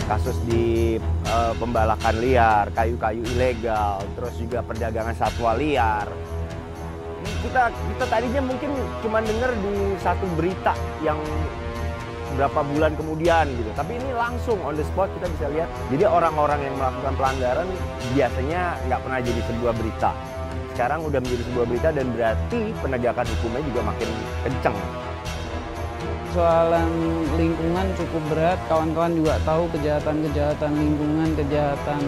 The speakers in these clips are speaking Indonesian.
kasus di pembalakan liar, kayu-kayu ilegal, terus juga perdagangan satwa liar. Kita tadinya mungkin cuma dengar di satu berita yang berapa bulan kemudian gitu, tapi ini langsung on the spot kita bisa lihat. Jadi orang-orang yang melakukan pelanggaran biasanya nggak pernah jadi sebuah berita. Sekarang udah menjadi sebuah berita dan berarti penegakan hukumnya juga makin kenceng. Soalan lingkungan cukup berat, kawan-kawan juga tahu kejahatan-kejahatan lingkungan, kejahatan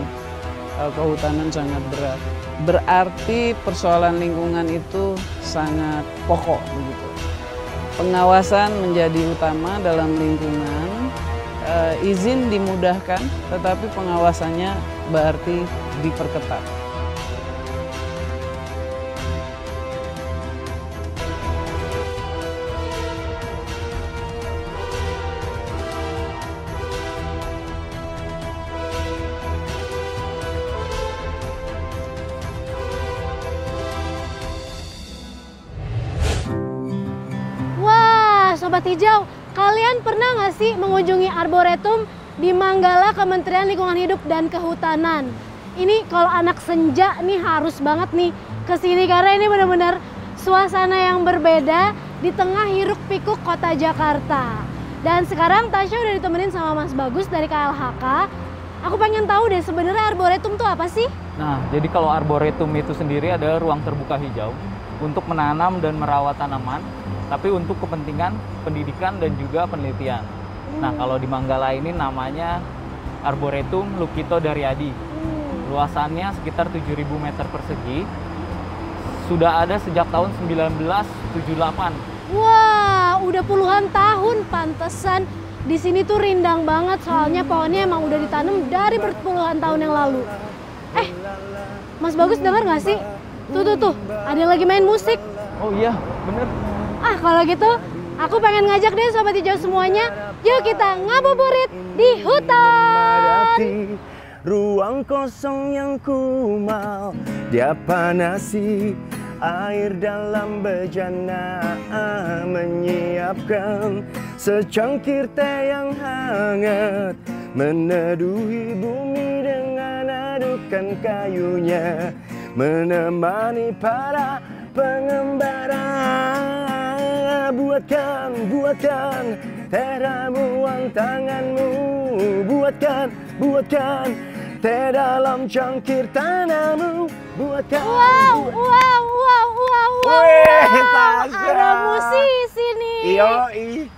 kehutanan sangat berat. Berarti persoalan lingkungan itu sangat pokok begitu. Pengawasan menjadi utama dalam lingkungan, izin dimudahkan, tetapi pengawasannya berarti diperketat. Sobat Hijau, kalian pernah nggak sih mengunjungi Arboretum di Manggala Kementerian Lingkungan Hidup dan Kehutanan? Ini kalau anak senja nih harus banget nih kesini karena ini benar-benar suasana yang berbeda di tengah hiruk pikuk kota Jakarta. Dan sekarang Tasya udah ditemenin sama Mas Bagus dari KLHK. Aku pengen tahu deh sebenarnya Arboretum tuh apa sih? Nah, jadi kalau Arboretum itu sendiri adalah ruang terbuka hijau untuk menanam dan merawat tanaman, tapi untuk kepentingan pendidikan dan juga penelitian. Nah, kalau di Manggala ini namanya Arboretum Lukito Daryadi. Luasannya sekitar 7.000 meter persegi. Sudah ada sejak tahun 1978. Wah, udah puluhan tahun, pantesan di sini tuh rindang banget soalnya pohonnya emang udah ditanam dari berpuluhan tahun yang lalu. Mas Bagus dengar nggak sih? Tuh, ada yang lagi main musik. Oh iya, bener. Kalau gitu, aku pengen ngajak deh Sobat Hijau semuanya, yuk kita ngabuburit di hutan. Ruang kosong yang kumal, dia panasi air dalam bejana, menyiapkan secangkir teh yang hangat, meneduhi bumi dengan adukan kayunya, menemani para pengembara. Buatkan teh ramuan tanganmu, buatkan teh dalam cangkir tanahmu, buatkan. Wow. Ada musisi nih.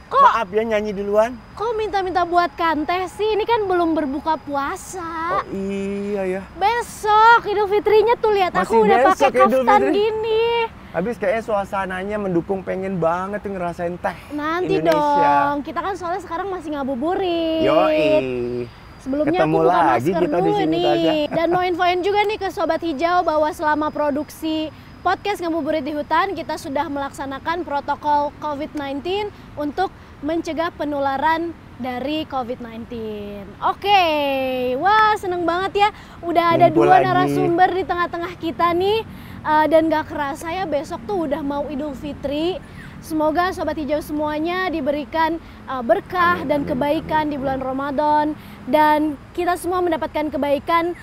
Maaf ya nyanyi duluan. Kok minta buatkan teh sih? Ini kan belum berbuka puasa. Oh iya ya. Besok Idul Fitrinya tuh lihat aku udah pakai kaftan gini. Habis kayaknya suasananya mendukung, pengen banget tuh ngerasain teh Nanti Indonesia. dong, kita kan soalnya sekarang masih ngabuburit. Yoi. Sebelumnya Ketemu aku buka lagi masker kita di dulu sini, nih. Tasya. Dan mau infoin juga nih ke Sobat Hijau bahwa selama produksi podcast Ngabuburit di Hutan, kita sudah melaksanakan protokol COVID-19 untuk mencegah penularan dari COVID-19. Oke, wah seneng banget ya. Udah ada Ngumpul dua lagi. narasumber di tengah-tengah kita nih. Dan gak kerasa ya besok tuh udah mau Idul Fitri. Semoga Sobat Hijau semuanya diberikan berkah dan kebaikan di bulan Ramadan. Dan kita semua mendapatkan kebaikan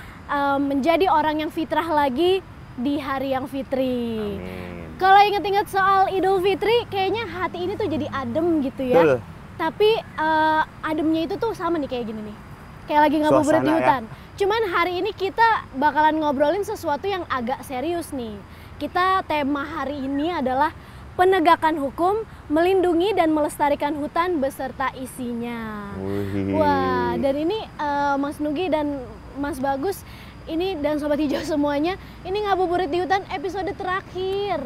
menjadi orang yang fitrah lagi di hari yang fitri. Kalau inget-inget soal Idul Fitri, kayaknya hati ini tuh jadi adem gitu ya. Betul. Tapi ademnya itu tuh sama nih kayak gini nih. Kayak lagi ngabuburit di hutan. Ya. Cuman hari ini kita bakalan ngobrolin sesuatu yang agak serius nih. Tema hari ini adalah penegakan hukum, melindungi dan melestarikan hutan beserta isinya. Wah, dan ini Mas Nugi dan Mas Bagus, ini dan Sobat Hijau semuanya, ini ngabuburit di hutan episode terakhir.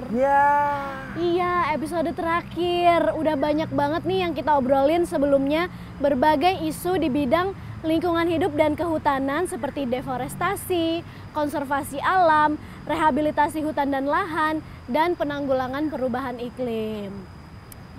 Iya, episode terakhir. Udah banyak banget nih yang kita obrolin sebelumnya, berbagai isu di bidang lingkungan hidup dan kehutanan seperti deforestasi, konservasi alam, rehabilitasi hutan dan lahan, dan penanggulangan perubahan iklim.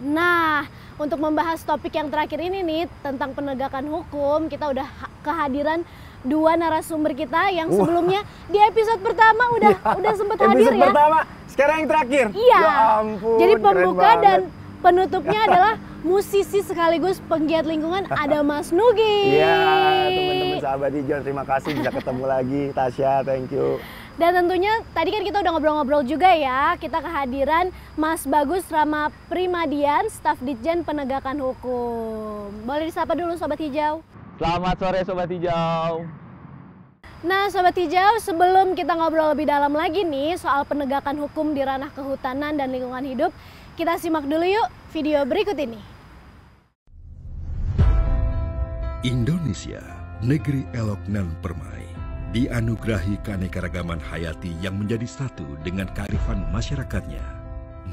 Nah, untuk membahas topik yang terakhir ini nih tentang penegakan hukum, kita udah kehadiran dua narasumber kita yang sebelumnya di episode pertama udah sempat hadir ya. Episode pertama, sekarang yang terakhir. Iya. Ya ampun, jadi pembuka dan penutupnya adalah musisi sekaligus penggiat lingkungan, ada Mas Nugi. Iya, teman-teman sahabat hijau, terima kasih bisa ketemu lagi. Tasya, thank you. Dan tentunya tadi kan kita udah ngobrol-ngobrol juga ya, kita kehadiran Mas Bagus Rama Primadian, staf Ditjen Penegakan Hukum. Boleh disapa dulu Sobat Hijau. Selamat sore Sobat Hijau. Nah Sobat Hijau, sebelum kita ngobrol lebih dalam lagi nih soal penegakan hukum di ranah kehutanan dan lingkungan hidup, kita simak dulu yuk video berikut ini. Indonesia, negeri elok nan permai, dianugerahi keanekaragaman hayati yang menjadi satu dengan kearifan masyarakatnya.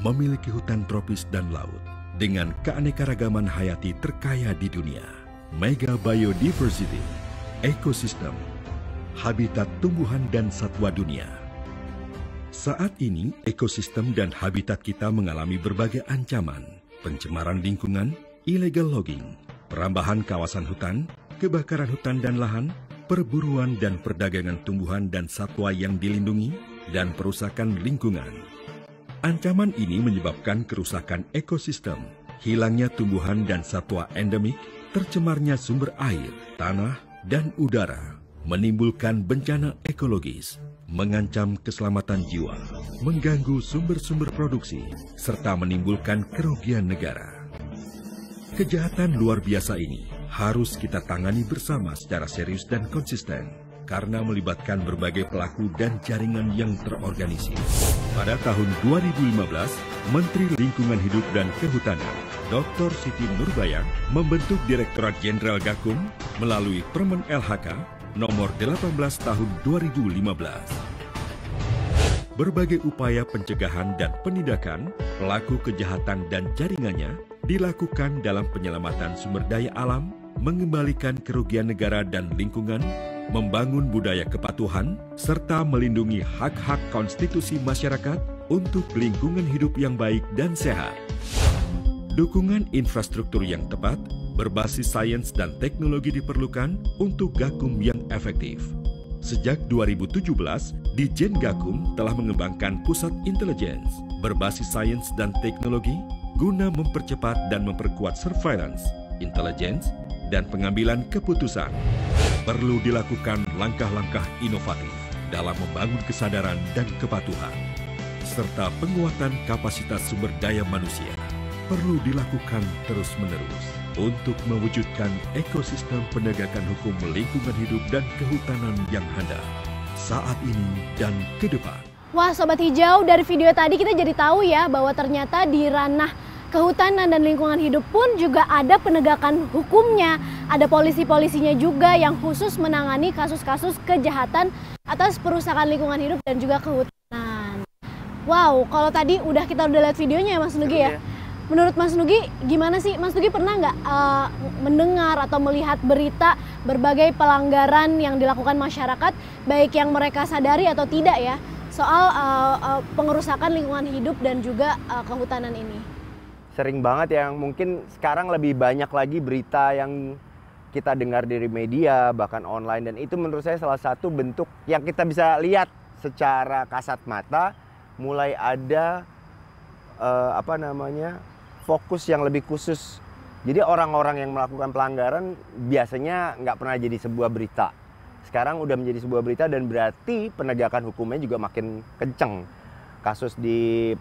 Memiliki hutan tropis dan laut dengan keanekaragaman hayati terkaya di dunia. Mega biodiversity, ekosistem, habitat tumbuhan dan satwa dunia. Saat ini, ekosistem dan habitat kita mengalami berbagai ancaman. Pencemaran lingkungan, illegal logging, perambahan kawasan hutan, kebakaran hutan dan lahan, perburuan dan perdagangan tumbuhan dan satwa yang dilindungi, dan perusakan lingkungan. Ancaman ini menyebabkan kerusakan ekosistem, hilangnya tumbuhan dan satwa endemik, tercemarnya sumber air, tanah, dan udara, menimbulkan bencana ekologis, mengancam keselamatan jiwa, mengganggu sumber-sumber produksi, serta menimbulkan kerugian negara. Kejahatan luar biasa ini harus kita tangani bersama secara serius dan konsisten karena melibatkan berbagai pelaku dan jaringan yang terorganisir. Pada tahun 2015, Menteri Lingkungan Hidup dan Kehutanan, Dr. Siti Nurbaya, membentuk Direktorat Jenderal Gakum melalui Permen LHK nomor 18 tahun 2015. Berbagai upaya pencegahan dan penindakan pelaku kejahatan dan jaringannya dilakukan dalam penyelamatan sumber daya alam, mengembalikan kerugian negara dan lingkungan, membangun budaya kepatuhan, serta melindungi hak-hak konstitusi masyarakat untuk lingkungan hidup yang baik dan sehat. Dukungan infrastruktur yang tepat, berbasis sains dan teknologi diperlukan untuk Gakum yang efektif. Sejak 2017, Ditjen Gakum telah mengembangkan pusat intelligence berbasis sains dan teknologi guna mempercepat dan memperkuat surveillance, intelligence, dan pengambilan keputusan. Perlu dilakukan langkah-langkah inovatif dalam membangun kesadaran dan kepatuhan, serta penguatan kapasitas sumber daya manusia. Perlu dilakukan terus-menerus untuk mewujudkan ekosistem penegakan hukum lingkungan hidup dan kehutanan yang handal saat ini dan ke depan. Wah Sobat Hijau, dari video tadi kita jadi tahu ya bahwa ternyata di ranah kehutanan dan lingkungan hidup pun juga ada penegakan hukumnya. Ada polisi-polisinya juga yang khusus menangani kasus-kasus kejahatan atas perusakan lingkungan hidup dan juga kehutanan. Wow, kalau tadi kita udah lihat videonya ya Mas Nugi ya. Menurut Mas Nugi gimana sih? Mas Nugi pernah nggak mendengar atau melihat berita berbagai pelanggaran yang dilakukan masyarakat, baik yang mereka sadari atau tidak ya, soal pengerusakan lingkungan hidup dan juga kehutanan ini? Sering banget yang mungkin sekarang lebih banyak lagi berita yang kita dengar dari media, bahkan online. Dan itu menurut saya salah satu bentuk yang kita bisa lihat secara kasat mata, mulai ada fokus yang lebih khusus. Jadi orang-orang yang melakukan pelanggaran biasanya nggak pernah jadi sebuah berita. Sekarang udah menjadi sebuah berita dan berarti penegakan hukumnya juga makin kenceng. Kasus di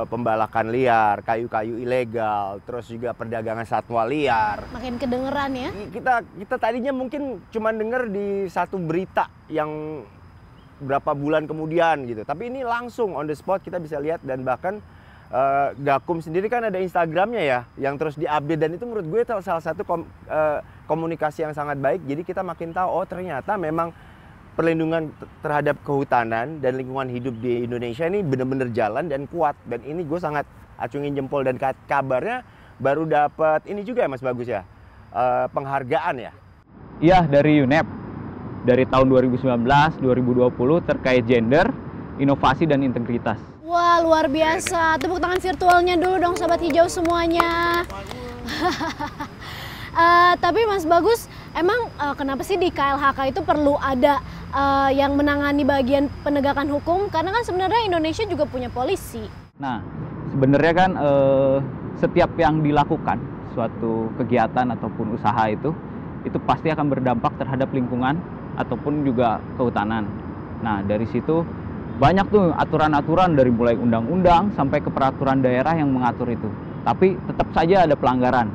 pembalakan liar, kayu-kayu ilegal, terus juga perdagangan satwa liar. Makin kedengeran ya? Kita tadinya mungkin cuma dengar di satu berita yang berapa bulan kemudian gitu. Tapi ini langsung on the spot kita bisa lihat, dan bahkan Gakum sendiri kan ada Instagramnya ya, yang terus diupdate, dan itu menurut gue salah satu komunikasi yang sangat baik. Jadi kita makin tahu, oh ternyata memang perlindungan terhadap kehutanan dan lingkungan hidup di Indonesia ini benar-benar jalan dan kuat. Dan ini gue sangat acungin jempol, dan kabarnya baru dapat ini juga ya Mas Bagus ya, penghargaan ya? Iya, dari UNEP. Dari tahun 2019-2020 terkait gender, inovasi, dan integritas. Wah, luar biasa. Tepuk tangan virtualnya dulu dong Sobat Hijau semuanya. Tapi Mas Bagus, emang kenapa sih di KLHK itu perlu ada yang menangani bagian penegakan hukum? Karena kan sebenarnya Indonesia juga punya polisi. Nah, sebenarnya kan setiap yang dilakukan, suatu kegiatan ataupun usaha itu pasti akan berdampak terhadap lingkungan ataupun juga kehutanan. Nah, dari situ banyak tuh aturan-aturan dari mulai undang-undang sampai ke peraturan daerah yang mengatur itu. Tapi tetap saja ada pelanggaran.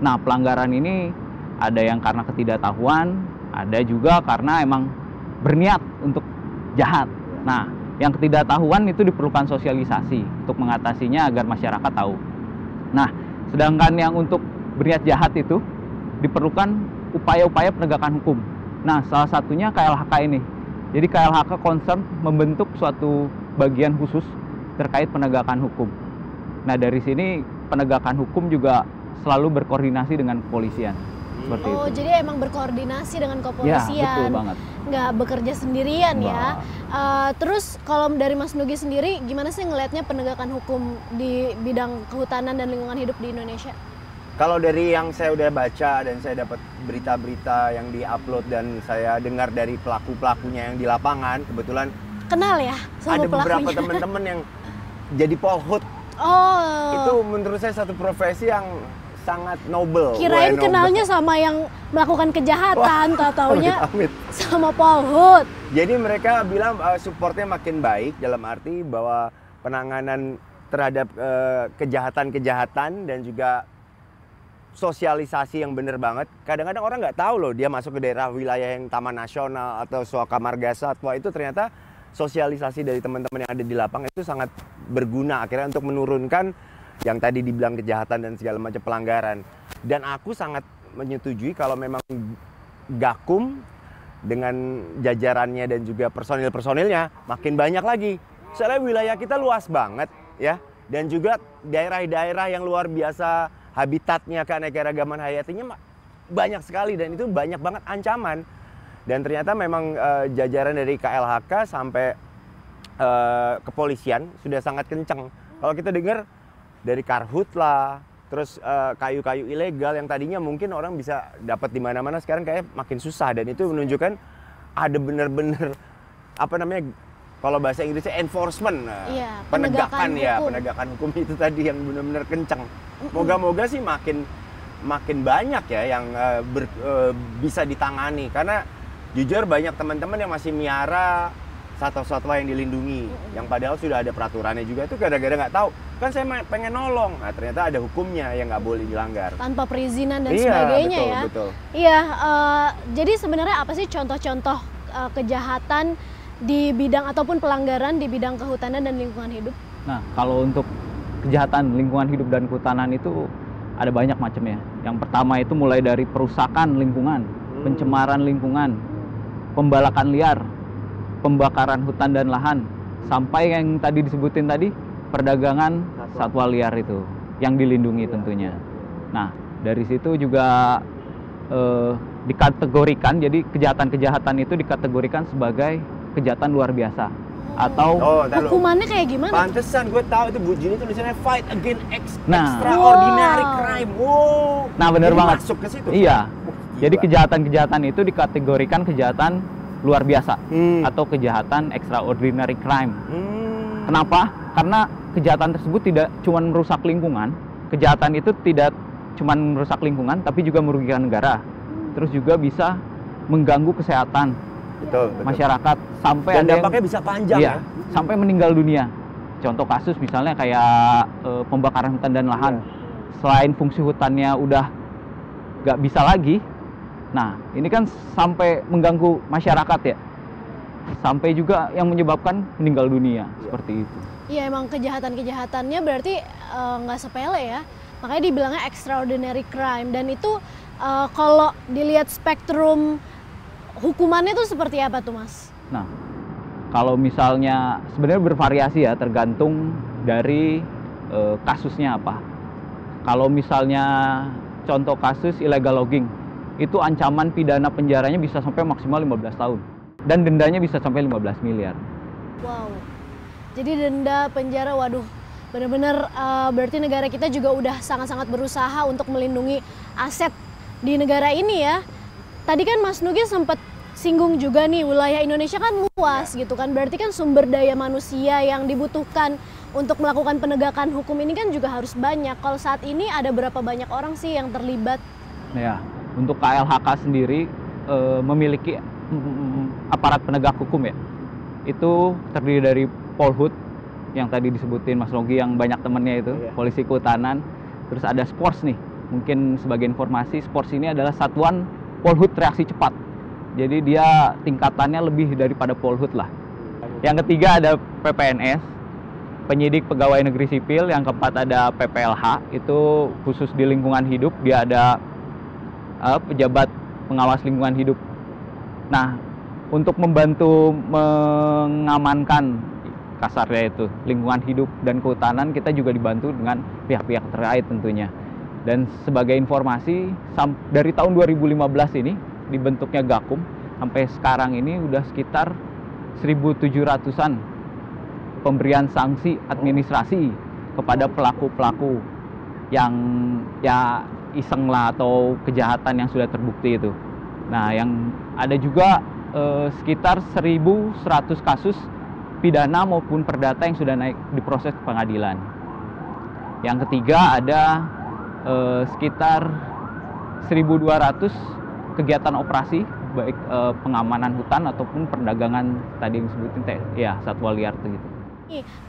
Nah, pelanggaran ini ada yang karena ketidaktahuan, ada juga karena emang berniat untuk jahat. Nah, yang ketidaktahuan itu diperlukan sosialisasi untuk mengatasinya agar masyarakat tahu. Nah, sedangkan yang untuk berniat jahat itu diperlukan upaya-upaya penegakan hukum. Nah, salah satunya KLHK ini. Jadi KLHK concern membentuk suatu bagian khusus terkait penegakan hukum. Nah, dari sini penegakan hukum juga selalu berkoordinasi dengan kepolisian. Seperti itu. Jadi emang berkoordinasi dengan kepolisian. Ya, betul banget. Nggak bekerja sendirian ya. Terus kalau dari Mas Nugi sendiri, gimana sih ngelihatnya penegakan hukum di bidang kehutanan dan lingkungan hidup di Indonesia? Kalau dari yang saya udah baca dan saya dapat berita-berita yang diupload dan saya dengar dari pelaku-pelakunya yang di lapangan, kebetulan kenal ya sama ada pelakunya. beberapa teman-teman yang jadi polhut. Itu menurut saya satu profesi yang sangat noble. Kirain kenalnya sama yang melakukan kejahatan, taunya sama polhut. Jadi mereka bilang supportnya makin baik, dalam arti bahwa penanganan terhadap kejahatan-kejahatan dan juga sosialisasi yang bener banget. Kadang-kadang orang nggak tahu loh dia masuk ke daerah wilayah yang Taman Nasional atau Suaka Marga Satwa, itu ternyata sosialisasi dari teman-teman yang ada di lapangan itu sangat berguna akhirnya untuk menurunkan yang tadi dibilang kejahatan dan segala macam pelanggaran. Dan aku sangat menyetujui kalau memang Gakum dengan jajarannya dan juga personil-personilnya makin banyak lagi. Soalnya wilayah kita luas banget ya, dan juga daerah-daerah yang luar biasa habitatnya, keanekaragaman hayatinya banyak sekali, dan itu banyak banget ancaman. Dan ternyata memang jajaran dari KLHK sampai kepolisian sudah sangat kencang. Kalau kita dengar dari Karhutla, terus kayu-kayu ilegal yang tadinya mungkin orang bisa dapat di mana-mana, sekarang kayak makin susah. Dan itu menunjukkan ada benar-benar apa namanya, kalau bahasa Inggrisnya enforcement, penegakan hukum itu tadi yang benar-benar kencang. Moga-moga sih makin banyak ya yang bisa ditangani, karena jujur banyak teman-teman yang masih miara satwa-satwa yang dilindungi, yang padahal sudah ada peraturannya juga, itu gara-gara nggak tahu. Kan saya pengen nolong, nah ternyata ada hukumnya yang nggak boleh dilanggar. Tanpa perizinan dan sebagainya ya. Betul. Iya, jadi sebenarnya apa sih contoh-contoh kejahatan di bidang ataupun pelanggaran di bidang kehutanan dan lingkungan hidup? Nah, kalau untuk kejahatan lingkungan hidup dan kehutanan itu ada banyak macamnya. Yang pertama itu mulai dari perusakan lingkungan, pencemaran lingkungan, pembalakan liar, pembakaran hutan dan lahan, sampai yang tadi disebutin tadi, perdagangan satwa liar itu yang dilindungi tentunya. Nah, dari situ juga dikategorikan, jadi kejahatan-kejahatan itu dikategorikan sebagai kejahatan luar biasa. Atau hukumannya kayak gimana? Pantesan gue tahu itu Bu Jini tulisannya fight against extraordinary crime. Nah, bener banget. Masuk ke situ. Iya. Jadi kejahatan-kejahatan itu dikategorikan kejahatan luar biasa atau kejahatan extraordinary crime. Kenapa? Karena kejahatan tersebut tidak cuma merusak lingkungan. Kejahatan itu tidak cuma merusak lingkungan, tapi juga merugikan negara. Terus juga bisa mengganggu kesehatan masyarakat, sampai dan ada dampaknya bisa panjang ya, sampai meninggal dunia. Contoh kasus misalnya kayak pembakaran hutan dan lahan. Selain fungsi hutannya udah nggak bisa lagi, nah ini kan sampai mengganggu masyarakat ya, sampai juga yang menyebabkan meninggal dunia seperti itu. Iya, emang kejahatan-kejahatannya berarti nggak sepele ya, makanya dibilangnya extraordinary crime. Dan itu kalau dilihat spektrum hukumannya itu seperti apa tuh, Mas? Nah, kalau misalnya sebenarnya bervariasi ya, tergantung dari kasusnya apa. Kalau misalnya contoh kasus illegal logging, itu ancaman pidana penjaranya bisa sampai maksimal 15 tahun. Dan dendanya bisa sampai 15 miliar. Wow, jadi denda, penjara, waduh. Benar-benar berarti negara kita juga udah sangat-sangat berusaha untuk melindungi aset di negara ini ya. Tadi kan Mas Nugi sempat singgung juga nih, wilayah Indonesia kan luas gitu kan, berarti kan sumber daya manusia yang dibutuhkan untuk melakukan penegakan hukum ini kan juga harus banyak. Kalau saat ini ada berapa banyak orang sih yang terlibat? Ya, untuk KLHK sendiri memiliki aparat penegak hukum ya. Itu terdiri dari Polhut yang tadi disebutin Mas Logi yang banyak temennya itu, Polisi Kehutanan. Terus ada Spors nih, mungkin sebagai informasi, Spors ini adalah satuan Polhut reaksi cepat. Jadi dia tingkatannya lebih daripada Polhut lah. Yang ketiga ada PPNS, penyidik pegawai negeri sipil. Yang keempat ada PPLH, itu khusus di lingkungan hidup, dia ada pejabat pengawas lingkungan hidup. Nah, untuk membantu mengamankan kasarnya itu lingkungan hidup dan kehutanan, kita juga dibantu dengan pihak-pihak terkait tentunya. Dan sebagai informasi, dari tahun 2015 ini dibentuknya Gakum, sampai sekarang ini udah sekitar 1.700-an pemberian sanksi administrasi kepada pelaku-pelaku yang ya iseng lah atau kejahatan yang sudah terbukti itu. Nah, yang ada juga sekitar 1.100 kasus pidana maupun perdata yang sudah naik diproses ke pengadilan. Yang ketiga ada sekitar 1.200 kegiatan operasi, baik pengamanan hutan ataupun perdagangan tadi yang disebutin satwa liar gitu.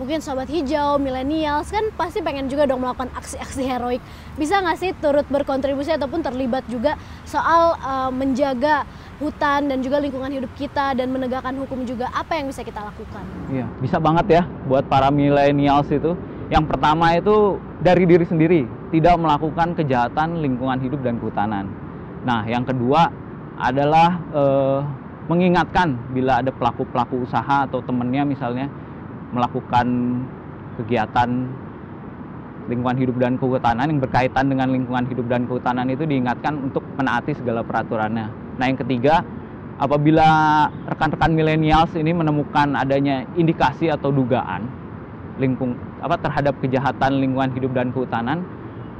Mungkin Sobat Hijau, milenials kan pasti pengen juga dong melakukan aksi-aksi heroik. Bisa nggak sih turut berkontribusi ataupun terlibat juga soal menjaga hutan dan juga lingkungan hidup kita dan menegakkan hukum juga, apa yang bisa kita lakukan? Iya, bisa banget ya buat para milenials itu. Yang pertama itu dari diri sendiri, tidak melakukan kejahatan lingkungan hidup dan kehutanan. Nah, yang kedua adalah mengingatkan bila ada pelaku-pelaku usaha atau temennya misalnya melakukan kegiatan lingkungan hidup dan kehutanan yang berkaitan dengan lingkungan hidup dan kehutanan itu diingatkan untuk menaati segala peraturannya. Nah, yang ketiga, apabila rekan-rekan milenials ini menemukan adanya indikasi atau dugaan terhadap kejahatan lingkungan hidup dan kehutanan,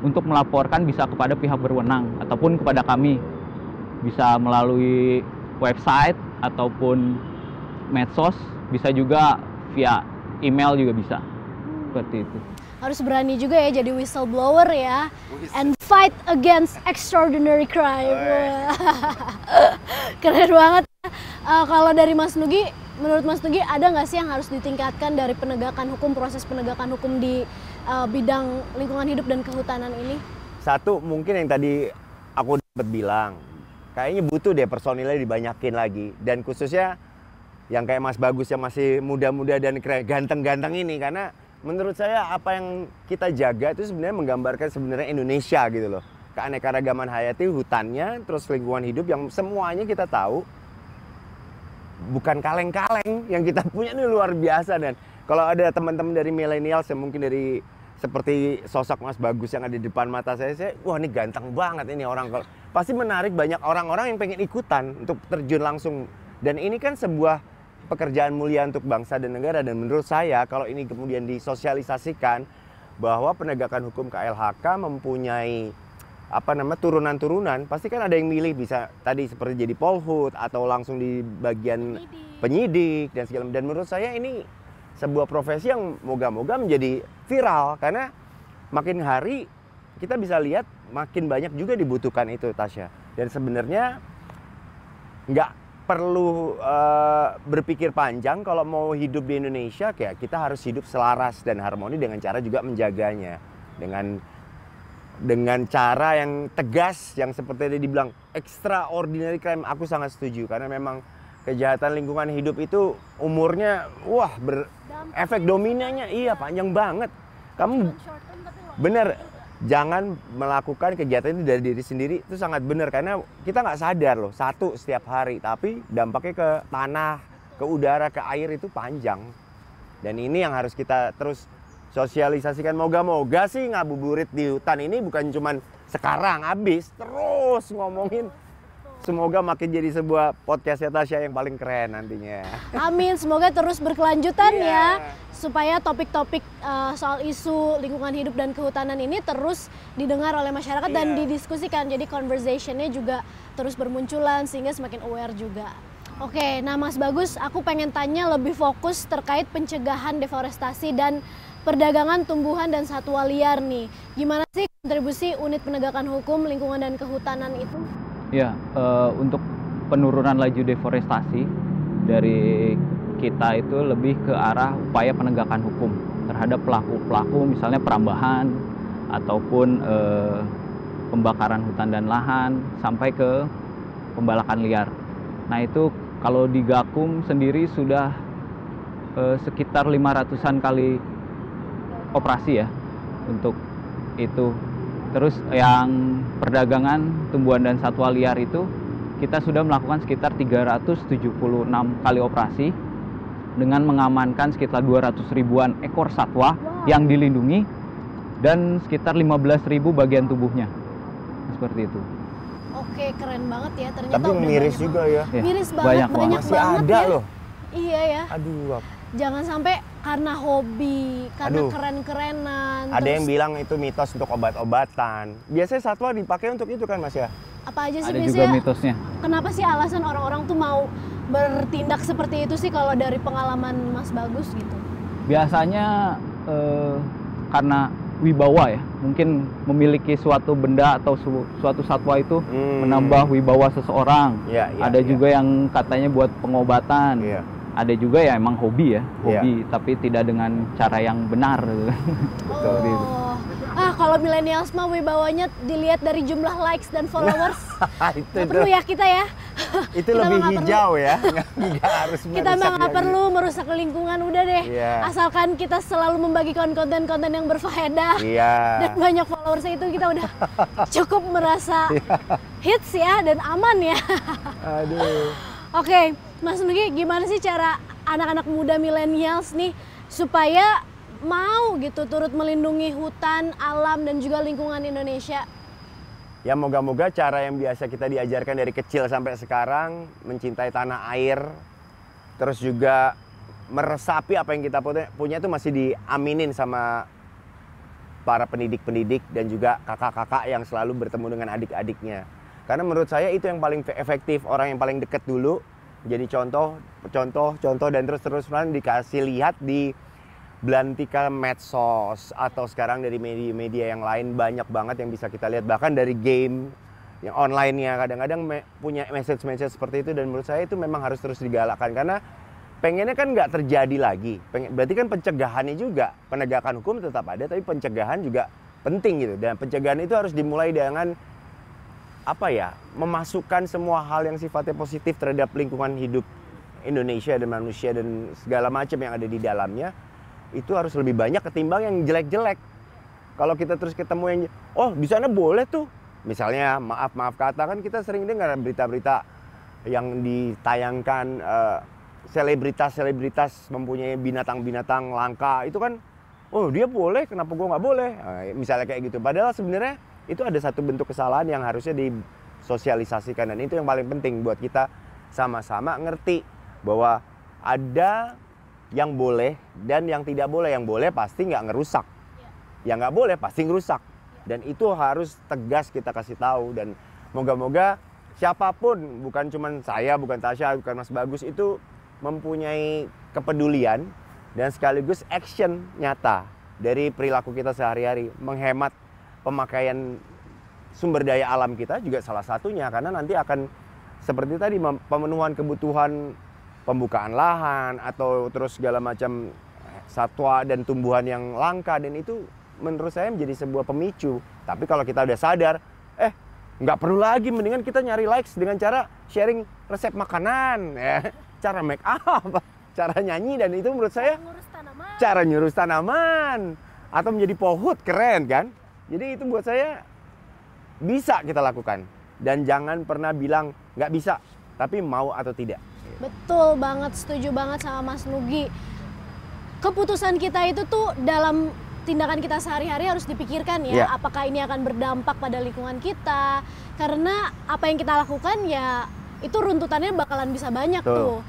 untuk melaporkan bisa kepada pihak berwenang ataupun kepada kami. Bisa melalui website ataupun medsos, bisa juga via email juga bisa. Seperti itu. Harus berani juga ya jadi whistleblower ya, and fight against extraordinary crime. Keren banget. Kalau dari Mas Nugi, menurut Mas Nugi ada nggak sih yang harus ditingkatkan dari penegakan hukum, proses penegakan hukum di bidang lingkungan hidup dan kehutanan ini? Satu, mungkin yang tadi aku dapat bilang, kayaknya butuh deh personilnya dibanyakin lagi, dan khususnya yang kayak Mas Bagus yang masih muda-muda dan ganteng-ganteng ini, karena menurut saya apa yang kita jaga itu sebenarnya menggambarkan sebenarnya Indonesia gitu loh. Keanekaragaman hayati, hutannya, terus lingkungan hidup yang semuanya kita tahu. Bukan kaleng-kaleng, yang kita punya ini luar biasa. Dan kalau ada teman-teman dari milenial, mungkin dari seperti sosok Mas Bagus yang ada di depan mata saya, wah ini ganteng banget ini orang. Pasti menarik banyak orang-orang yang pengen ikutan untuk terjun langsung. Dan ini kan sebuah pekerjaan mulia untuk bangsa dan negara, dan menurut saya kalau ini kemudian disosialisasikan bahwa penegakan hukum KLHK mempunyai turunan-turunan, pasti kan ada yang milih bisa tadi seperti jadi Polhut atau langsung di bagian penyidik dan segala macam. Dan menurut saya ini sebuah profesi yang moga-moga menjadi viral, karena makin hari kita bisa lihat makin banyak juga dibutuhkan itu, Tasya. Dan sebenarnya nggak perlu berpikir panjang kalau mau hidup di Indonesia, kayak kita harus hidup selaras dan harmoni dengan cara juga menjaganya dengan cara yang tegas, yang seperti tadi dibilang extraordinary crime. Aku sangat setuju, karena memang kejahatan lingkungan hidup itu umurnya efek dominannya panjang banget. Kamu bener, jangan melakukan kegiatan itu dari diri sendiri, itu sangat benar, karena kita nggak sadar loh, satu setiap hari, tapi dampaknya ke tanah, ke udara, ke air itu panjang. Dan ini yang harus kita terus sosialisasikan. Moga-moga sih ngabuburit di hutan ini bukan cuman sekarang habis, terus ngomongin. Semoga makin jadi sebuah podcast Tasya yang paling keren nantinya. Amin, semoga terus berkelanjutan ya, supaya topik-topik soal isu lingkungan hidup dan kehutanan ini terus didengar oleh masyarakat dan didiskusikan. Jadi conversationnya juga terus bermunculan sehingga semakin aware juga. Oke, nah Mas Bagus, aku pengen tanya lebih fokus terkait pencegahan deforestasi dan perdagangan tumbuhan dan satwa liar nih. Gimana sih kontribusi unit penegakan hukum lingkungan dan kehutanan itu? Ya, untuk penurunan laju deforestasi dari kita itu lebih ke arah upaya penegakan hukum terhadap pelaku-pelaku misalnya perambahan ataupun pembakaran hutan dan lahan sampai ke pembalakan liar. Nah itu kalau di Gakum sendiri sudah sekitar 500-an kali operasi ya untuk itu. Terus yang perdagangan tumbuhan dan satwa liar itu kita sudah melakukan sekitar 376 kali operasi dengan mengamankan sekitar 200 ribuan ekor satwa yang dilindungi dan sekitar 15.000 bagian tubuhnya. Seperti itu. Oke, keren banget ya. Ternyata Tapi udah miris banyak juga ya. Miris banget, banyak Masih banget ada ya. loh. Iya ya. Aduh, Jangan sampai karena hobi, karena Aduh. keren-kerenan. ada terus yang bilang itu mitos untuk obat-obatan. Biasanya satwa dipakai untuk itu kan Mas ya? apa aja sih Ada juga biasanya? mitosnya. Kenapa sih alasan orang-orang tuh mau bertindak seperti itu sih kalau dari pengalaman Mas Bagus gitu? Biasanya karena wibawa ya, mungkin memiliki suatu benda atau suatu satwa itu menambah wibawa seseorang. Iya, iya, Ada iya. juga yang katanya buat pengobatan. Iya. Ada juga ya emang hobi ya, Iya. hobi tapi tidak dengan cara yang benar. Seperti itu. Oh, kalau millennials mah wibawanya dilihat dari jumlah likes dan followers. itu Nggak perlu ya kita ya. itu Kita lebih mah nggak hijau ya. Nggak harus Kita mah merusak nggak lagi. perlu merusak lingkungan, udah deh. Iya. Asalkan kita selalu membagikan konten-konten yang berfaedah Iya. dan banyak followersnya itu kita udah cukup merasa Iya. hits ya dan aman ya. Aduh. Oke, Mas Nugi, gimana sih cara anak-anak muda millennials nih supaya mau gitu turut melindungi hutan, alam dan juga lingkungan Indonesia? Ya moga-moga cara yang biasa kita diajarkan dari kecil sampai sekarang, mencintai tanah air, terus juga meresapi apa yang kita punya itu masih diaminin sama para pendidik-pendidik dan juga kakak-kakak yang selalu bertemu dengan adik-adiknya. Karena menurut saya itu yang paling efektif, orang yang paling dekat dulu jadi contoh dan terus-terusan dikasih lihat di belantika medsos atau sekarang dari media-media yang lain banyak banget yang bisa kita lihat, bahkan dari game yang online-nya kadang-kadang punya message-message seperti itu, dan menurut saya itu memang harus terus digalakkan karena pengennya kan nggak terjadi lagi. Berarti kan pencegahannya juga, penegakan hukum tetap ada tapi pencegahan juga penting gitu, dan pencegahan itu harus dimulai dengan apa ya, memasukkan semua hal yang sifatnya positif terhadap lingkungan hidup Indonesia dan manusia dan segala macam yang ada di dalamnya. Itu harus lebih banyak ketimbang yang jelek-jelek. Kalau kita terus ketemu yang, oh di sana boleh tuh. Misalnya maaf kata, kan kita sering dengar berita-berita yang ditayangkan selebritas mempunyai binatang-binatang langka. Itu kan, oh dia boleh, kenapa gua nggak boleh? Misalnya kayak gitu. Padahal sebenarnya itu ada satu bentuk kesalahan yang harusnya disosialisasikan. Dan itu yang paling penting buat kita sama-sama ngerti bahwa ada yang boleh dan yang tidak boleh. Yang boleh pasti nggak ngerusak, yang nggak boleh pasti ngerusak, dan itu harus tegas kita kasih tahu. Dan moga-moga siapapun, bukan cuma saya, bukan Tasya, bukan Mas Bagus, itu mempunyai kepedulian dan sekaligus action nyata dari perilaku kita sehari-hari. Menghemat pemakaian sumber daya alam kita juga salah satunya, karena nanti akan seperti tadi pemenuhan kebutuhan pembukaan lahan atau terus segala macam satwa dan tumbuhan yang langka, dan itu menurut saya menjadi sebuah pemicu. Tapi kalau kita udah sadar, nggak perlu lagi, mendingan kita nyari likes dengan cara sharing resep makanan, ya, cara make up, cara nyanyi, dan itu menurut saya cara nyurus tanaman atau menjadi pohut, keren kan? Jadi itu buat saya bisa kita lakukan, dan jangan pernah bilang nggak bisa, tapi mau atau tidak. Betul banget, setuju banget sama Mas Nugi. Keputusan kita itu tuh dalam tindakan kita sehari-hari harus dipikirkan ya, apakah ini akan berdampak pada lingkungan kita. Karena apa yang kita lakukan ya itu runtutannya bakalan bisa banyak tuh.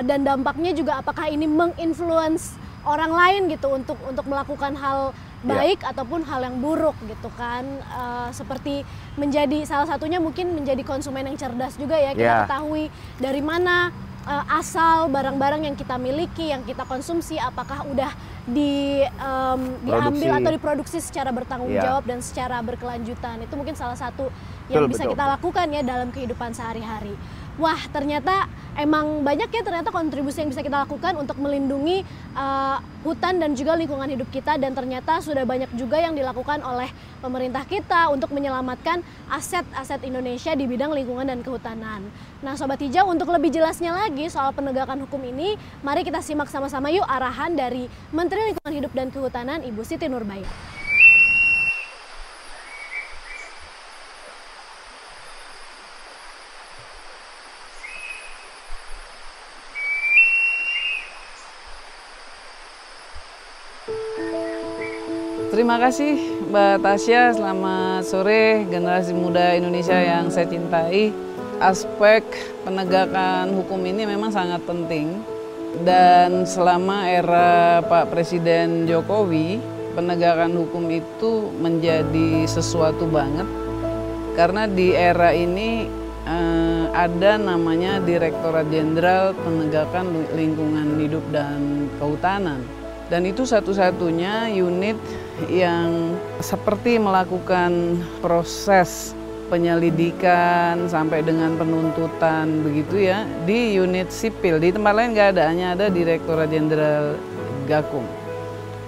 Dan dampaknya juga apakah ini menginfluence orang lain gitu untuk melakukan hal baik ataupun hal yang buruk gitu kan. Seperti menjadi salah satunya mungkin menjadi konsumen yang cerdas juga ya. Kita ketahui dari mana asal barang-barang yang kita miliki, yang kita konsumsi, apakah udah diambil atau diproduksi secara bertanggung Iya. jawab dan secara berkelanjutan. Itu mungkin salah satu yang bisa betul. kita lakukan ya dalam kehidupan sehari-hari. Wah, ternyata emang banyak ya ternyata kontribusi yang bisa kita lakukan untuk melindungi hutan dan juga lingkungan hidup kita, dan ternyata sudah banyak juga yang dilakukan oleh pemerintah kita untuk menyelamatkan aset-aset Indonesia di bidang lingkungan dan kehutanan. Nah, Sobat Hijau, untuk lebih jelasnya lagi soal penegakan hukum ini, mari kita simak sama-sama yuk arahan dari Menteri Lingkungan Hidup dan Kehutanan Ibu Siti Nurbaya. Terima kasih Mbak Tasya, selamat sore generasi muda Indonesia yang saya cintai. Aspek penegakan hukum ini memang sangat penting, dan selama era Pak Presiden Jokowi, penegakan hukum itu menjadi sesuatu banget. Karena di era ini ada namanya Direktorat Jenderal Penegakan Lingkungan Hidup dan Kehutanan. Dan itu satu-satunya unit yang seperti melakukan proses penyelidikan sampai dengan penuntutan begitu ya di unit sipil. Di tempat lain nggak ada, hanya ada Direktorat Jenderal Gakum.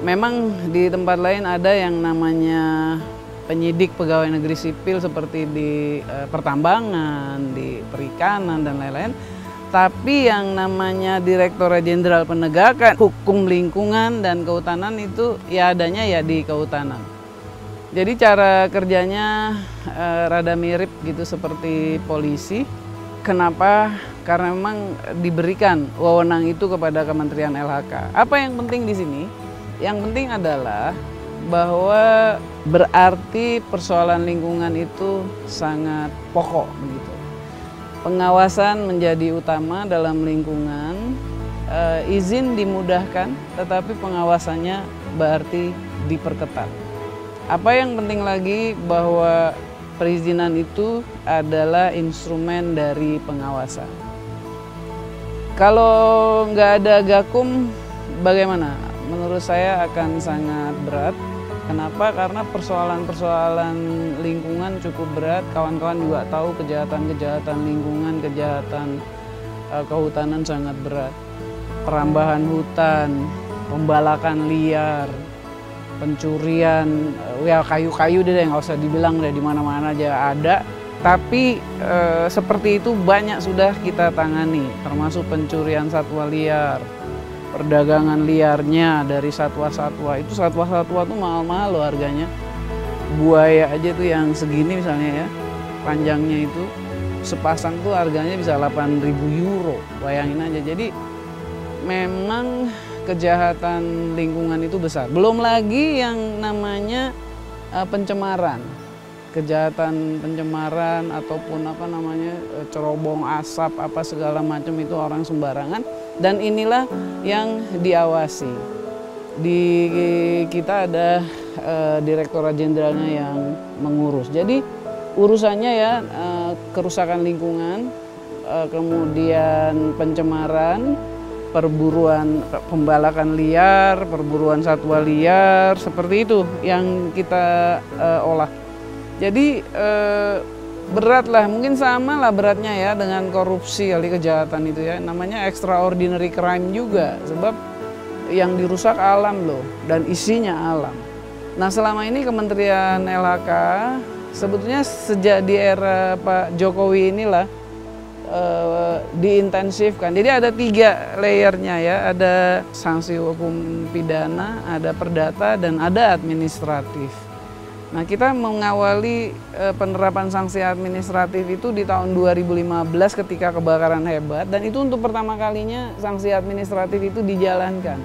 Memang di tempat lain ada yang namanya penyidik pegawai negeri sipil seperti di pertambangan, di perikanan dan lain-lain. Tapi yang namanya Direktorat Jenderal Penegakan Hukum Lingkungan dan Kehutanan itu ya adanya ya di kehutanan. Jadi cara kerjanya rada mirip gitu seperti polisi. Kenapa? Karena memang diberikan wewenang itu kepada Kementerian LHK. Apa yang penting di sini? Yang penting adalah bahwa berarti persoalan lingkungan itu sangat pokok begitu. Pengawasan menjadi utama dalam lingkungan, izin dimudahkan, tetapi pengawasannya berarti diperketat. Apa yang penting lagi bahwa perizinan itu adalah instrumen dari pengawasan. Kalau nggak ada Gakum, bagaimana? Menurut saya akan sangat berat. Kenapa? Karena persoalan-persoalan lingkungan cukup berat. Kawan-kawan juga tahu kejahatan-kejahatan lingkungan, kejahatan kehutanan sangat berat. Perambahan hutan, pembalakan liar, pencurian, ya kayu-kayu deh nggak usah dibilang deh, di mana-mana aja ada. Tapi seperti itu banyak sudah kita tangani, termasuk pencurian satwa liar. Perdagangan liarnya dari satwa-satwa, itu satwa-satwa tuh mahal-mahal loh harganya. Buaya aja tuh yang segini misalnya ya, panjangnya itu sepasang tuh harganya bisa 8.000 euro, bayangin aja. Jadi memang kejahatan lingkungan itu besar. Belum lagi yang namanya pencemaran, kejahatan pencemaran ataupun apa namanya cerobong asap apa segala macam itu orang sembarangan. Dan inilah yang diawasi. Di kita ada Direktorat Jenderalnya yang mengurus. Jadi urusannya ya kerusakan lingkungan, kemudian pencemaran, perburuan, pembalakan liar, perburuan satwa liar, seperti itu yang kita olah. Jadi berat lah, mungkin sama lah beratnya ya dengan korupsi kali, kejahatan itu ya, namanya extraordinary crime juga, sebab yang dirusak alam loh dan isinya alam. Nah selama ini Kementerian LHK sebetulnya sejak di era Pak Jokowi inilah diintensifkan. Jadi ada 3 layernya ya, ada sanksi hukum pidana, ada perdata dan ada administratif. Nah, kita mengawali penerapan sanksi administratif itu di tahun 2015 ketika kebakaran hebat, dan itu untuk pertama kalinya sanksi administratif itu dijalankan.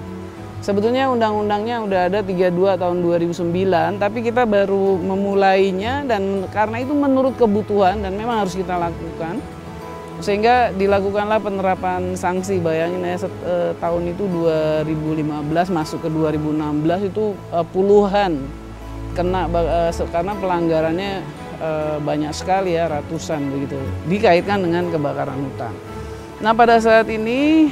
Sebetulnya undang-undangnya udah ada 32 tahun 2009, tapi kita baru memulainya, dan karena itu menurut kebutuhan dan memang harus kita lakukan. Sehingga dilakukanlah penerapan sanksi. Bayangin ya, tahun itu 2015 masuk ke 2016 itu puluhan kena karena pelanggarannya banyak sekali ya, ratusan begitu, dikaitkan dengan kebakaran hutan. Nah, pada saat ini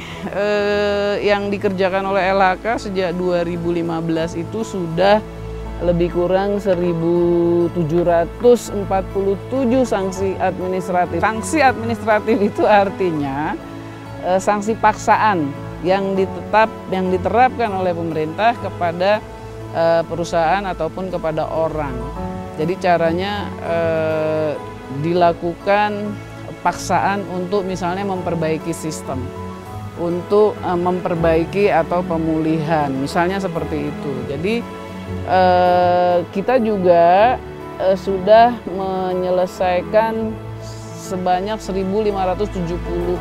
yang dikerjakan oleh LHK sejak 2015 itu sudah lebih kurang 1.747 sanksi administratif. Sanksi administratif itu artinya sanksi paksaan yang diterapkan oleh pemerintah kepada perusahaan ataupun kepada orang. Jadi caranya dilakukan paksaan untuk misalnya memperbaiki sistem, untuk memperbaiki atau pemulihan, misalnya seperti itu. Jadi kita juga sudah menyelesaikan sebanyak 1.570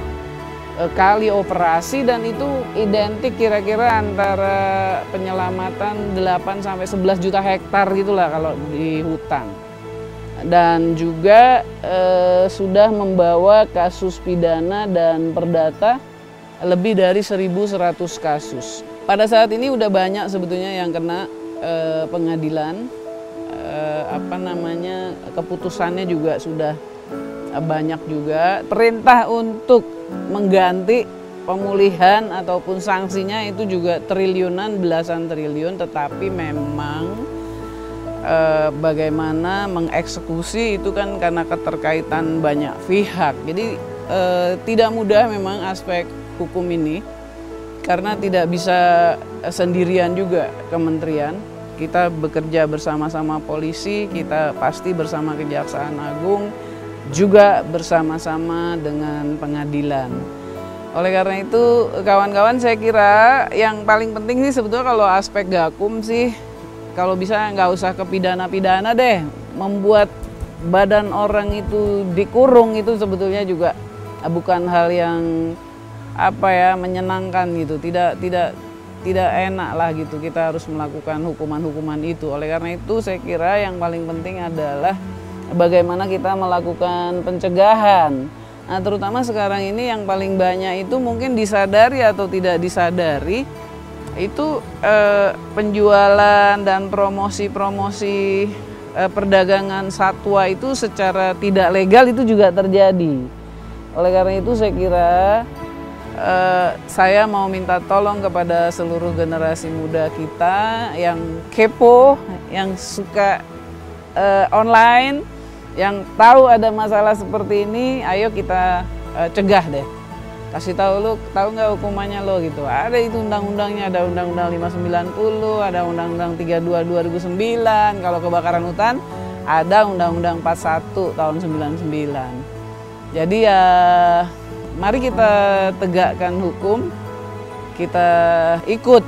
kali operasi, dan itu identik kira-kira antara penyelamatan 8-11 juta hektar gitulah kalau di hutan. Dan juga sudah membawa kasus pidana dan perdata lebih dari 1.100 kasus. Pada saat ini udah banyak sebetulnya yang kena pengadilan, keputusannya juga sudah banyak juga. Perintah untuk mengganti pemulihan ataupun sanksinya itu juga triliunan, belasan triliun, tetapi memang bagaimana mengeksekusi itu kan karena keterkaitan banyak pihak. Jadi tidak mudah memang aspek hukum ini, karena tidak bisa sendirian juga kementerian. Kita bekerja bersama-sama polisi, kita pasti bersama Kejaksaan Agung, juga bersama-sama dengan pengadilan. Oleh karena itu, kawan-kawan, saya kira yang paling penting sih sebetulnya kalau aspek Gakum sih, kalau bisa nggak usah ke pidana-pidana deh. Membuat badan orang itu dikurung itu sebetulnya juga bukan hal yang menyenangkan gitu. Tidak enak lah gitu, kita harus melakukan hukuman-hukuman itu. Oleh karena itu saya kira yang paling penting adalah bagaimana kita melakukan pencegahan. Nah, terutama sekarang ini yang paling banyak itu mungkin disadari atau tidak disadari, itu penjualan dan promosi-promosi perdagangan satwa itu secara tidak legal itu juga terjadi. Oleh karena itu saya kira saya mau minta tolong kepada seluruh generasi muda kita yang kepo, yang suka online, yang tahu ada masalah seperti ini, ayo kita cegah deh. Kasih tahu nggak hukumannya lo gitu. Ada itu undang-undangnya, ada undang-undang 590, ada undang-undang 32 2009. Kalau kebakaran hutan ada undang-undang 41 tahun 99. Jadi ya mari kita tegakkan hukum, kita ikut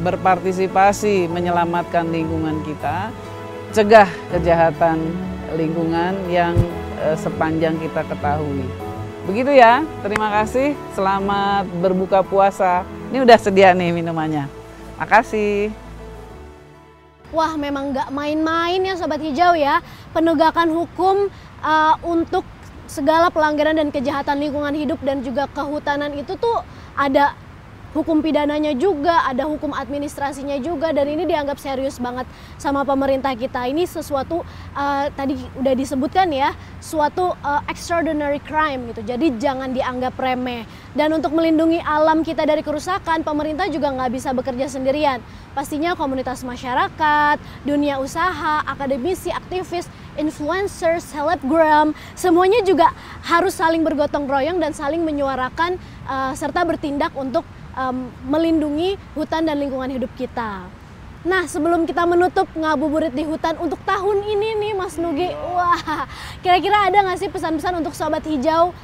berpartisipasi menyelamatkan lingkungan kita, cegah kejahatan lingkungan yang sepanjang kita ketahui. Begitu ya, terima kasih, selamat berbuka puasa. Ini udah sedia nih minumannya. Makasih. Wah, memang nggak main-main ya Sobat Hijau ya. Penegakan hukum untuk segala pelanggaran dan kejahatan lingkungan hidup dan juga kehutanan itu tuh ada hukum pidananya juga, ada hukum administrasinya juga, dan ini dianggap serius banget sama pemerintah kita. Ini sesuatu tadi udah disebutkan ya, suatu extraordinary crime gitu. Jadi jangan dianggap remeh. Dan untuk melindungi alam kita dari kerusakan, pemerintah juga nggak bisa bekerja sendirian. Pastinya komunitas masyarakat, dunia usaha, akademisi, aktivis, influencers, selebgram, semuanya juga harus saling bergotong royong dan saling menyuarakan serta bertindak untuk melindungi hutan dan lingkungan hidup kita. Nah, sebelum kita menutup ngabuburit di hutan untuk tahun ini nih Mas Nugi, wah, kira-kira ada nggak sih pesan-pesan untuk Sobat Hijau?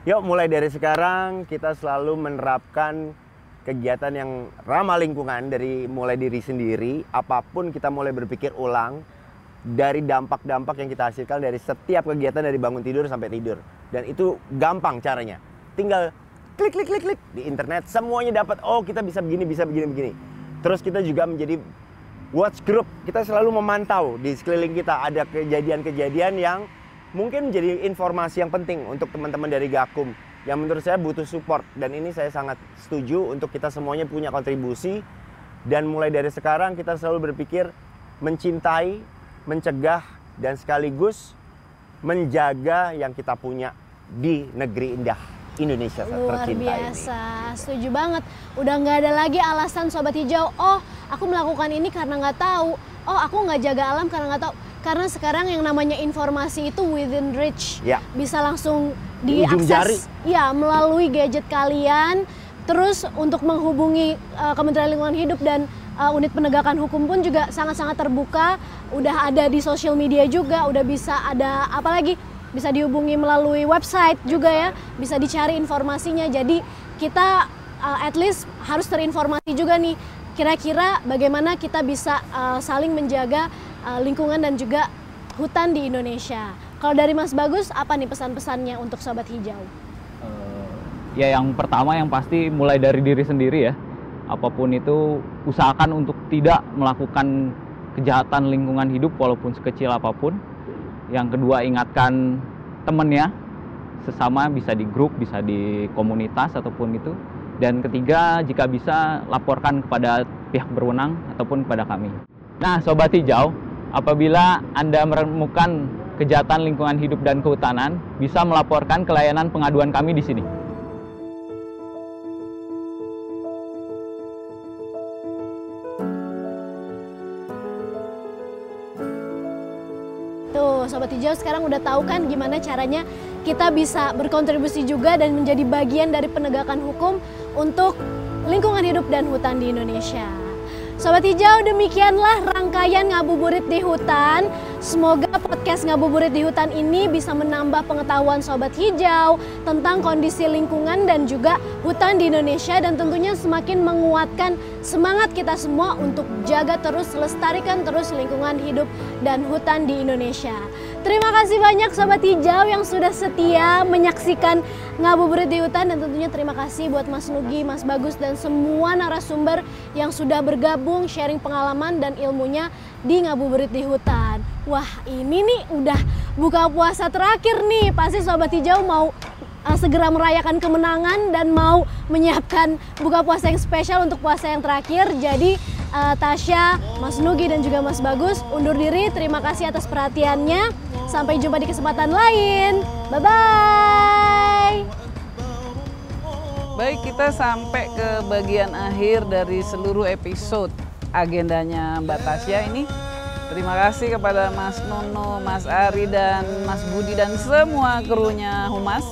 Yuk, mulai dari sekarang kita selalu menerapkan kegiatan yang ramah lingkungan, mulai diri sendiri. Apapun kita mulai berpikir ulang dari dampak-dampak yang kita hasilkan dari setiap kegiatan, dari bangun tidur sampai tidur. Dan itu gampang caranya. Tinggal klik di internet, semuanya dapat. Oh, kita bisa begini. Terus kita juga menjadi watch group. Kita selalu memantau di sekeliling kita ada kejadian-kejadian yang mungkin menjadi informasi yang penting untuk teman-teman dari Gakum yang menurut saya butuh support. Dan ini saya sangat setuju untuk kita semuanya punya kontribusi. Dan mulai dari sekarang kita selalu berpikir mencintai, mencegah, dan sekaligus menjaga yang kita punya di negeri indah. Indonesia Luar tercinta biasa, setuju banget. Udah nggak ada lagi alasan Sobat Hijau, oh aku melakukan ini karena nggak tahu, oh aku nggak jaga alam karena nggak tahu. Karena sekarang yang namanya informasi itu within reach, Ya. bisa langsung Di ujung jari. diakses ya melalui gadget kalian. Terus untuk menghubungi Kementerian Lingkungan Hidup dan unit penegakan hukum pun juga sangat-sangat terbuka. Udah ada di sosial media juga, udah bisa ada apalagi bisa dihubungi melalui website juga ya, bisa dicari informasinya. Jadi kita at least harus terinformasi juga nih, kira-kira bagaimana kita bisa saling menjaga lingkungan dan juga hutan di Indonesia. Kalau dari Mas Bagus, apa nih pesan-pesannya untuk Sobat Hijau? Ya yang pertama yang pasti mulai dari diri sendiri ya. Apapun itu usahakan untuk tidak melakukan kejahatan lingkungan hidup walaupun sekecil apapun. Yang kedua ingatkan temennya, sesama bisa di grup, bisa di komunitas ataupun itu. Dan ketiga jika bisa laporkan kepada pihak berwenang ataupun kepada kami. Nah Sobat Hijau, apabila Anda menemukan kejahatan lingkungan hidup dan kehutanan, bisa melaporkan ke layanan pengaduan kami di sini. Tuh, Sobat Hijau sekarang udah tahu kan gimana caranya kita bisa berkontribusi juga dan menjadi bagian dari penegakan hukum untuk lingkungan hidup dan hutan di Indonesia. Sobat Hijau, demikianlah rangkaian Ngabuburit di Hutan. Semoga podcast Ngabuburit di Hutan ini bisa menambah pengetahuan Sobat Hijau tentang kondisi lingkungan dan juga hutan di Indonesia, dan tentunya semakin menguatkan semangat kita semua untuk jaga terus, lestarikan terus lingkungan hidup dan hutan di Indonesia. Terima kasih banyak Sobat Hijau yang sudah setia menyaksikan Ngabuburit di Hutan, dan tentunya terima kasih buat Mas Nugi, Mas Bagus, dan semua narasumber yang sudah bergabung sharing pengalaman dan ilmunya di Ngabuburit di Hutan. Wah, ini nih udah buka puasa terakhir nih. Pasti Sobat Hijau mau segera merayakan kemenangan dan mau menyiapkan buka puasa yang spesial untuk puasa yang terakhir. Jadi Tasya, Mas Nugi, dan juga Mas Bagus undur diri. Terima kasih atas perhatiannya. Sampai jumpa di kesempatan lain. Bye-bye. Baik, kita sampai ke bagian akhir dari seluruh episode agendanya Mbak Tasya ini. Terima kasih kepada Mas Nono, Mas Ari, dan Mas Budi, dan semua krunya Humas.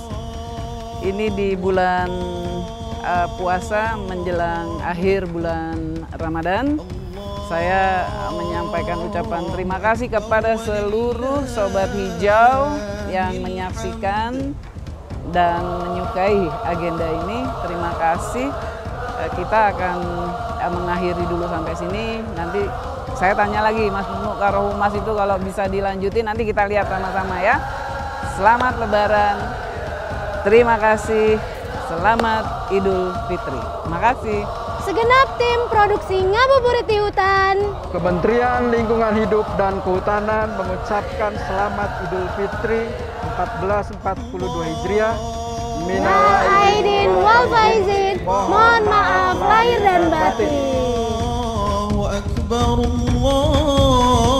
Ini di bulan puasa menjelang akhir bulan Ramadan. Saya menyampaikan ucapan terima kasih kepada seluruh Sobat Hijau yang menyaksikan dan menyukai agenda ini. Terima kasih. Kita akan mengakhiri dulu sampai sini. Nanti saya tanya lagi Mas Nunu karo Humas itu kalau bisa dilanjutin, nanti kita lihat sama-sama ya. Selamat Lebaran. Terima kasih. Selamat Idul Fitri. Terima kasih. Segenap tim produksi Ngabuburit di Hutan, Kementerian Lingkungan Hidup dan Kehutanan mengucapkan selamat Idul Fitri 1442 Hijriah. Minal aidin wal faizin. Mohon maaf lahir dan batin. Allahu Akbar, Allah